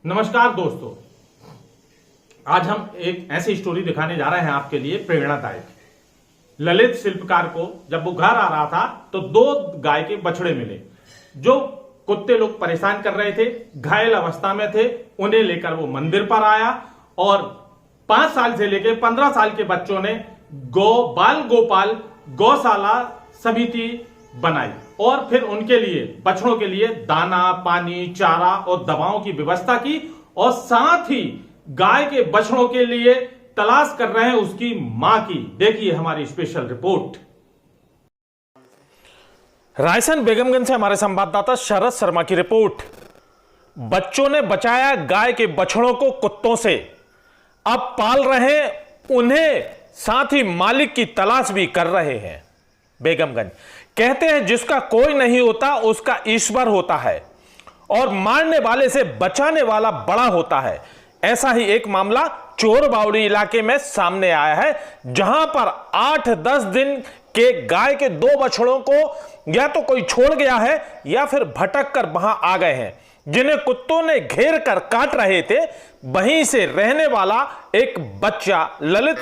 नमस्कार दोस्तों, आज हम एक ऐसी स्टोरी दिखाने जा रहे हैं आपके लिए प्रेरणादायक। ललित शिल्पकार को जब वो घर आ रहा था तो दो गाय के बछड़े मिले जो कुत्ते लोग परेशान कर रहे थे, घायल अवस्था में थे। उन्हें लेकर वो मंदिर पर आया और 5 साल से लेकर 15 साल के बच्चों ने बाल गोपाल गौशाला समिति बनाई और फिर उनके लिए, बछड़ों के लिए दाना, पानी, चारा और दवाओं की व्यवस्था की और साथ ही गाय के बछड़ों के लिए तलाश कर रहे हैं उसकी मां की। देखिए हमारी स्पेशल रिपोर्ट। रायसेन बेगमगंज से हमारे संवाददाता शरद शर्मा की रिपोर्ट। बच्चों ने बचाया गाय के बछड़ों को कुत्तों से, अब पाल रहे उन्हें, साथ ही मालिक की तलाश भी कर रहे हैं। बेगमगंज कहते हैं जिसका कोई नहीं होता उसका ईश्वर होता है और मारने वाले से बचाने वाला बड़ा होता है। ऐसा ही एक मामला चोर बावड़ी इलाके में सामने आया है, जहां पर 8-10 दिन के गाय के 2 बछड़ों को या तो कोई छोड़ गया है या फिर भटक कर वहां आ गए हैं, जिन्हें कुत्तों ने घेर कर काट रहे थे। वहीं से रहने वाला एक बच्चा ललित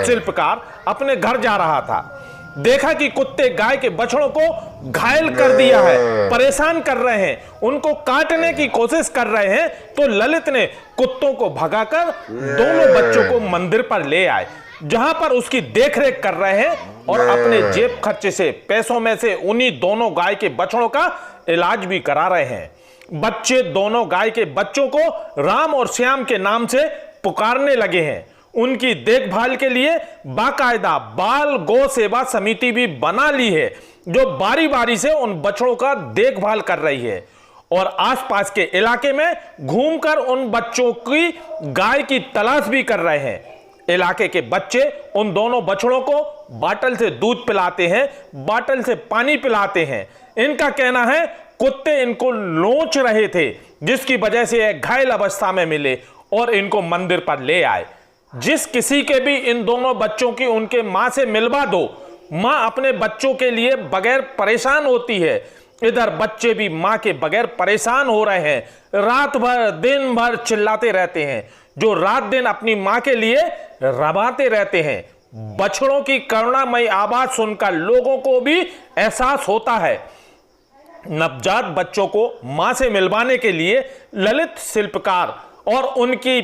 शिल्पकार अपने घर जा रहा था। देखा कि कुत्ते गाय के बछड़ों को घायल कर दिया है, परेशान कर रहे हैं, उनको काटने की कोशिश कर रहे हैं, तो ललित ने कुत्तों को भगाकर दोनों बच्चों को मंदिर पर ले आए, जहां पर उसकी देखरेख कर रहे हैं और अपने जेब खर्चे से, पैसों में से उन्हीं दोनों गाय के बछड़ों का इलाज भी करा रहे हैं। बच्चे दोनों गाय के बच्चों को राम और श्याम के नाम से पुकारने लगे हैं। उनकी देखभाल के लिए बाकायदा बाल गौ सेवा समिति भी बना ली है, जो बारी बारी से उन बछड़ों का देखभाल कर रही है और आसपास के इलाके में घूमकर उन बच्चों की गाय की तलाश भी कर रहे हैं। इलाके के बच्चे उन दोनों बछड़ों को बाटल से दूध पिलाते हैं, बाटल से पानी पिलाते हैं। इनका कहना है कुत्ते इनको नोच रहे थे, जिसकी वजह से घायल अवस्था में मिले और इनको मंदिर पर ले आए। जिस किसी के भी इन दोनों बच्चों की उनके मां से मिलवा दो, मां अपने बच्चों के लिए बगैर परेशान होती है। इधर बच्चे भी मां के बगैर परेशान हो रहे हैं, रात भर दिन भर चिल्लाते रहते हैं, जो रात दिन अपनी मां के लिए रवाते रहते हैं। बछड़ों की करुणामयी आवाज सुनकर लोगों को भी एहसास होता है। नवजात बच्चों को मां से मिलवाने के लिए ललित शिल्पकार और उनकी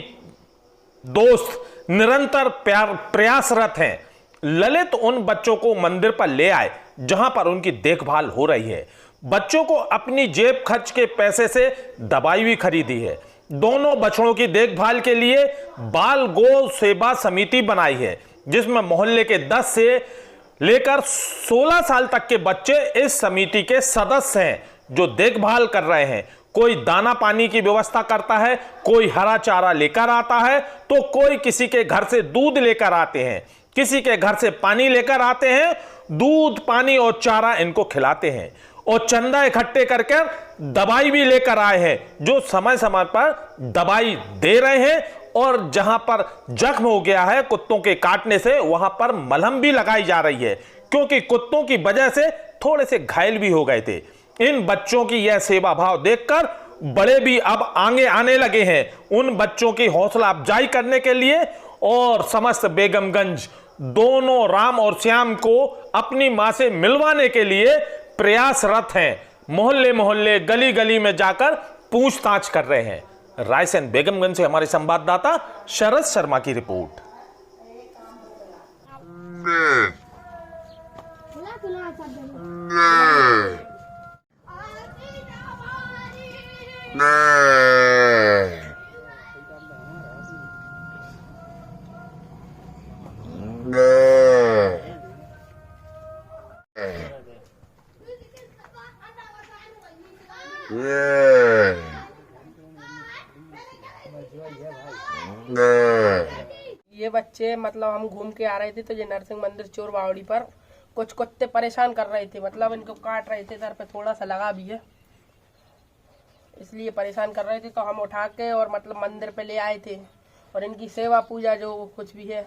दोस्त निरंतर प्रयासरत हैं। ललित उन बच्चों को मंदिर पर ले आए जहां पर उनकी देखभाल हो रही है। बच्चों को अपनी जेब खर्च के पैसे से दवाई भी खरीदी है। दोनों बछड़ों की देखभाल के लिए बाल गौ सेवा समिति बनाई है, जिसमें मोहल्ले के 10 से लेकर 16 साल तक के बच्चे इस समिति के सदस्य हैं, जो देखभाल कर रहे हैं। कोई दाना पानी की व्यवस्था करता है, कोई हरा चारा लेकर आता है, तो कोई किसी के घर से दूध लेकर आते हैं, किसी के घर से पानी लेकर आते हैं। दूध, पानी और चारा इनको खिलाते हैं और चंदा इकट्ठे करके दवाई भी लेकर आए हैं, जो समय समय पर दवाई दे रहे हैं। और जहां पर जख्म हो गया है कुत्तों के काटने से, वहां पर मलहम भी लगाई जा रही है, क्योंकि कुत्तों की वजह से थोड़े से घायल भी हो गए थे। इन बच्चों की यह सेवा भाव देखकर बड़े भी अब आगे आने लगे हैं उन बच्चों की हौसला अफजाई करने के लिए, और समस्त बेगमगंज दोनों राम और श्याम को अपनी मां से मिलवाने के लिए प्रयासरत हैं। मोहल्ले मोहल्ले, गली गली में जाकर पूछताछ कर रहे हैं। रायसेन बेगमगंज से हमारे संवाददाता शरद शर्मा की रिपोर्ट। ये बच्चे मतलब हम घूम के आ रहे थे तो ये नरसिंह मंदिर चोर बावड़ी पर कुछ कुत्ते परेशान कर रहे थे, मतलब इनको काट रहे थे। सर पे थोड़ा सा लगा भी है, इसलिए परेशान कर रहे थे, तो हम उठा के और मतलब मंदिर पे ले आए थे और इनकी सेवा पूजा जो कुछ भी है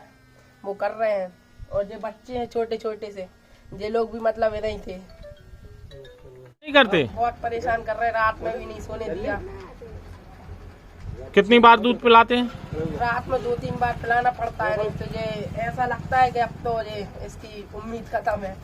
वो कर रहे हैं। और जो बच्चे हैं छोटे छोटे से, ये लोग भी मतलब इधर ही थे, नहीं करते, बहुत परेशान कर रहे, रात में भी नहीं सोने दिया। कितनी बार दूध पिलाते हैं? रात में 2-3 बार पिलाना पड़ता है, नहीं तो ये ऐसा लगता है कि अब तो ये इसकी उम्मीद खत्म है।